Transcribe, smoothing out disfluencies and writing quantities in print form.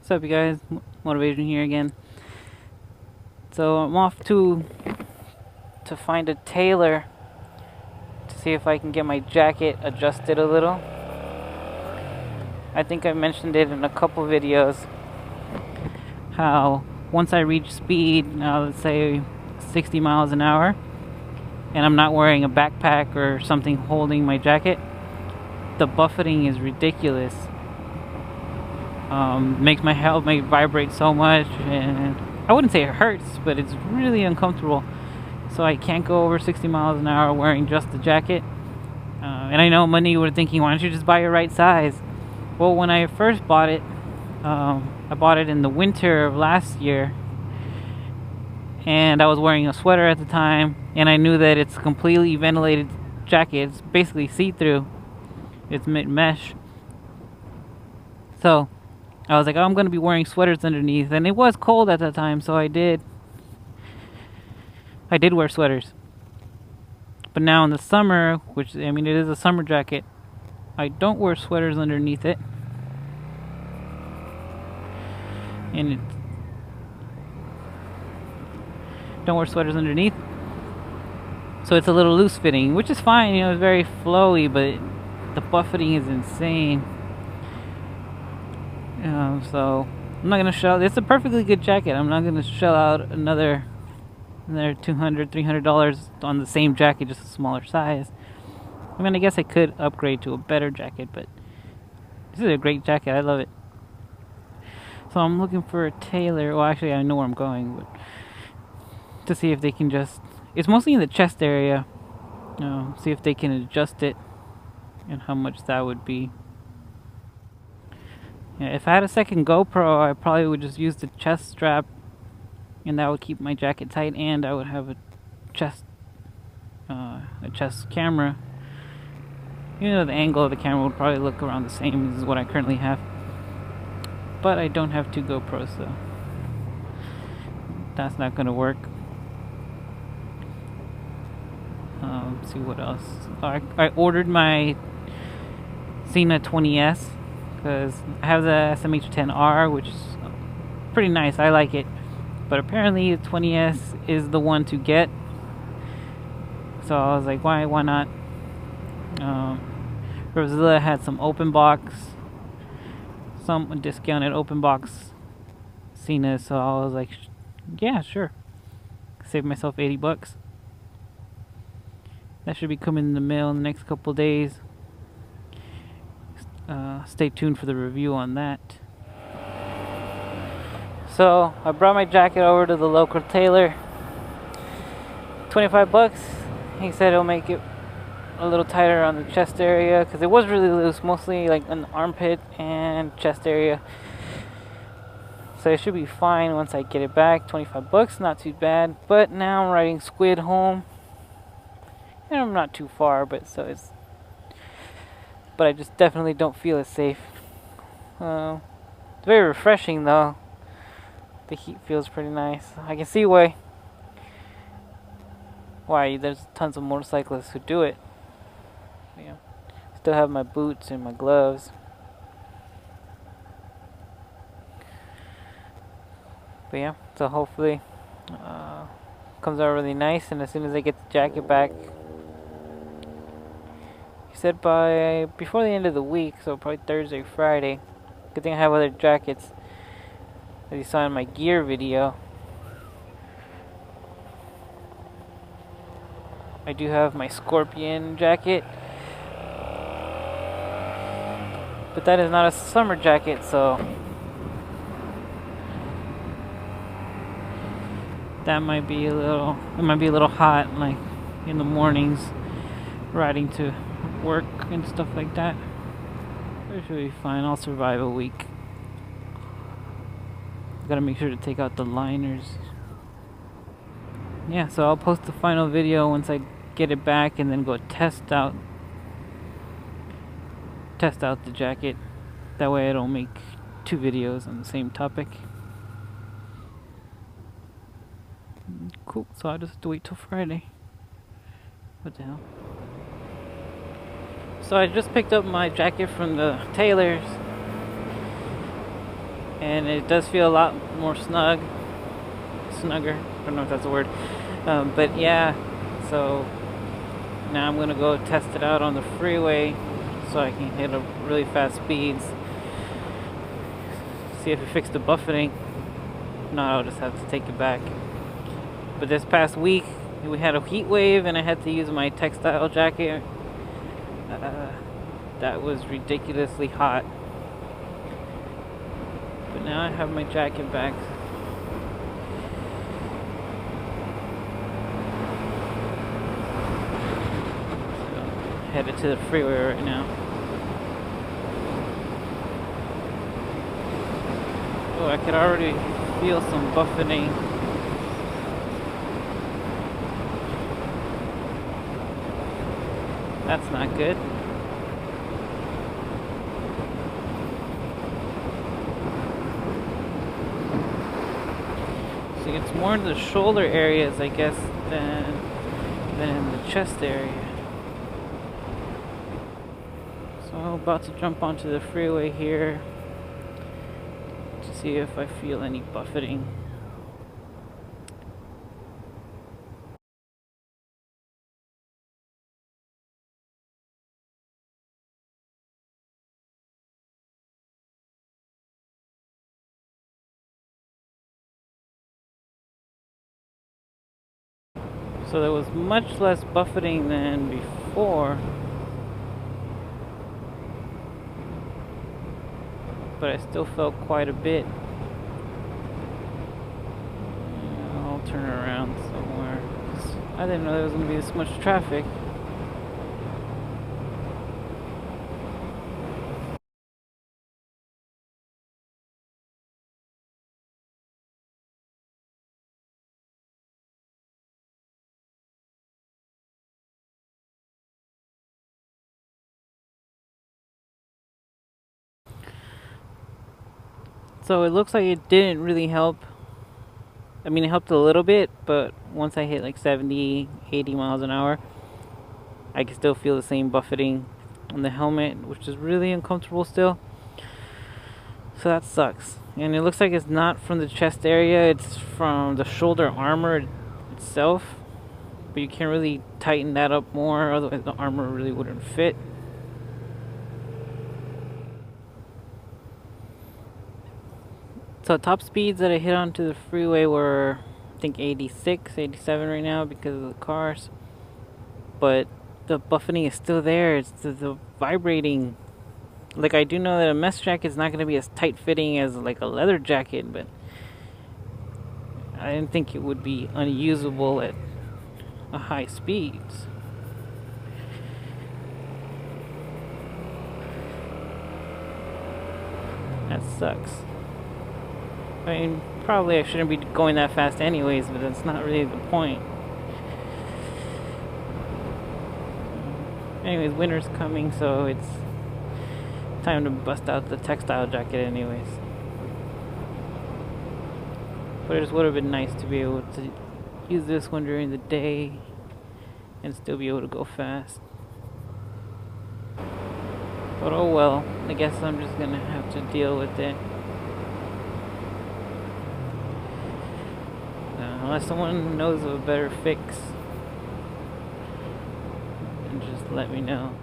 What's up, you guys? Motivation here again. So I'm off to find a tailor to see if I can get my jacket adjusted a little. I think I mentioned it in a couple videos how once I reach speed, let's say 60 miles an hour, and I'm not wearing a backpack or something holding my jacket, the buffeting is ridiculous. Makes my helmet vibrate so much, and I wouldn't say it hurts, but it's really uncomfortable. So I can't go over 60 miles an hour wearing just the jacket. And I know many were thinking, why don't you just buy your right size? Well, when I first bought it, I bought it in the winter of last year, and I was wearing a sweater at the time, and I knew that it's a completely ventilated jacket. It's basically see-through. It's mesh. So I was like, oh, I'm going to be wearing sweaters underneath, and it was cold at that time, so I did wear sweaters. But now in the summer, which, I mean, it is a summer jacket, I don't wear sweaters underneath it. And don't wear sweaters underneath. So it's a little loose fitting, which is fine, it's very flowy, but the buffeting is insane. So I'm not gonna shell. It's a perfectly good jacket. I'm not gonna shell out another $200, $300 on the same jacket, just a smaller size. I mean, I guess I could upgrade to a better jacket, but this is a great jacket. I love it. So I'm looking for a tailor. Well, actually, I know where I'm going, but to see if they can just. It's mostly in the chest area. See if they can adjust it and how much that would be. Yeah, if I had a second GoPro, I probably would just use the chest strap, and that would keep my jacket tight, and I would have a chest camera. Even though the angle of the camera would probably look around the same as what I currently have. But I don't have two GoPros, so that's not going to work. Let's see what else. I ordered my Cena 20S because I have the SMH10R, which is pretty nice. I like it. But apparently the 20S is the one to get. So I was like, why not? Rosilla had some open box, some discounted open box Cena, so I was like, yeah, sure. Save myself $80. That should be coming in the mail in the next couple days. Stay tuned for the review on that. So I brought my jacket over to the local tailor. $25. He said it'll make it a little tighter on the chest area because it was really loose, mostly like in the armpit and chest area. So it should be fine once I get it back. $25, not too bad. But now I'm riding Squid home, and I'm not too far, but I just definitely don't feel as safe. It's very refreshing though. The heat feels pretty nice. I can see why there's tons of motorcyclists who do it. Yeah. Still have my boots and my gloves. But yeah, so hopefully comes out really nice, and as soon as I get the jacket back, he said before the end of the week, so probably Thursday, Friday. Good thing I have other jackets that you saw in my gear video. I do have my Scorpion jacket, but that is not a summer jacket, so that might be a little hot, like in the mornings, riding to work and stuff like that. It should be fine. I'll survive a week. Gotta make sure to take out the liners. Yeah, so I'll post the final video once I get it back, and then go test out the jacket. That way I don't make two videos on the same topic. Cool, so I'll just have to wait till Friday. What the hell? So I just picked up my jacket from the tailors, and it does feel a lot more snugger. I don't know if that's a word, but yeah. So now I'm gonna go test it out on the freeway, so I can hit a really fast speeds. See if it fixed the buffeting. No, I'll just have to take it back. But this past week we had a heat wave, and I had to use my textile jacket. That was ridiculously hot. But now I have my jacket back. So, headed to the freeway right now. Oh, I could already feel some buffeting. That's not good. See, it's more in the shoulder areas, I guess, than in the chest area. So I'm about to jump onto the freeway here to see if I feel any buffeting. So there was much less buffeting than before, but I still felt quite a bit. I'll turn around somewhere. I didn't know there was going to be this much traffic. So it looks like it didn't really help. I mean, it helped a little bit, but once I hit like 70, 80 miles an hour, I can still feel the same buffeting on the helmet, which is really uncomfortable still. So that sucks. And it looks like it's not from the chest area, it's from the shoulder armor itself. But you can't really tighten that up more, otherwise the armor really wouldn't fit. So top speeds that I hit onto the freeway were, I think, 86, 87 right now because of the cars. But the buffeting is still there. It's the vibrating. Like, I do know that a mesh jacket is not going to be as tight fitting as like a leather jacket, but I didn't think it would be unusable at a high speeds. That sucks. I mean, probably I shouldn't be going that fast anyways, but that's not really the point. Anyways, winter's coming, so it's time to bust out the textile jacket anyways. But it just would have been nice to be able to use this one during the day and still be able to go fast. But oh well, I guess I'm just gonna have to deal with it. Unless someone knows of a better fix, and just let me know.